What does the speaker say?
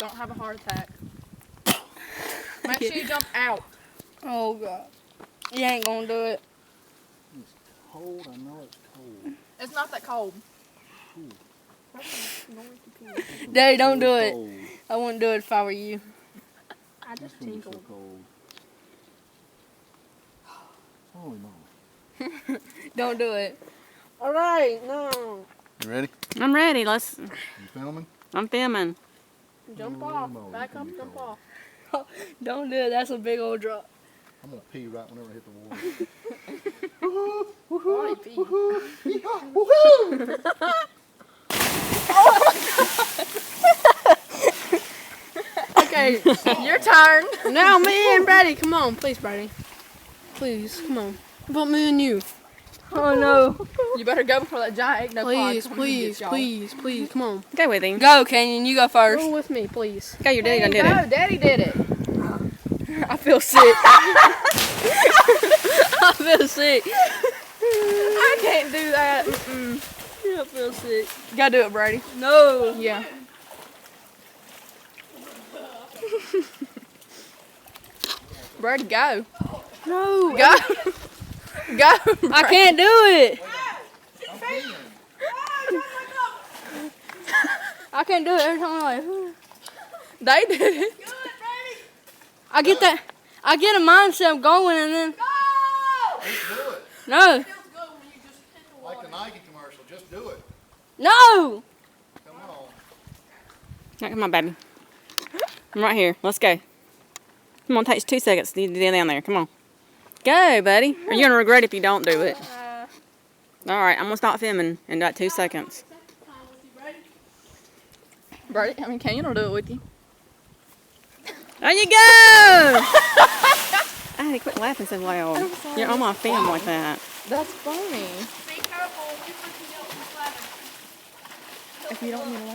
Don't have a heart attack. Make sure you jump out. Oh God. You ain't gonna do it. It's cold. I know it's cold. It's not that cold. Daddy, don't do it. Cold. I wouldn't do it if I were you. I just It's gonna be so tingled. cold. Holy moly. Don't do it. All right, no. You ready? I'm ready. Let's. You filming? I'm filming. Jump Holy off. moly, Back it's up, gonna be jump cold. off. Don't do it. That's a big old drop. I'm gonna pee right whenever I hit the water. Why pee? Okay, your turn. Now me and Brady, come on, please, Brady. Please, come on. How about me and you? Oh no. You better go before that giant Please, coming to please, get y'all. please, please, come on. Go with him. Go, Canyon. You go first. Go with me, please. Go, your daddy done did No, it. Daddy did it. I feel sick. I feel sick. I can't do that. Mm-mm. I feel sick. You gotta do it, Brady. No. Yeah. Brady, go. No. Go. Go. I can't do it. I can't do it every time I'm like, They did it. I get that. I get a mindset of going and then Just do it. no, Like the Nike commercial. Just do it. no. Come on. Right, come on, baby. I'm right here. Let's go. Come on, takes 2 seconds to get down there. Come on. Go, buddy. Or you're going to regret it if you don't do it. All right, I'm going to stop filming in about 2 seconds. Brady, I mean, Canyon will do it with you. There you go! I had to quit laughing so loud. You're on my film like that. That's funny. If you don't need to laugh.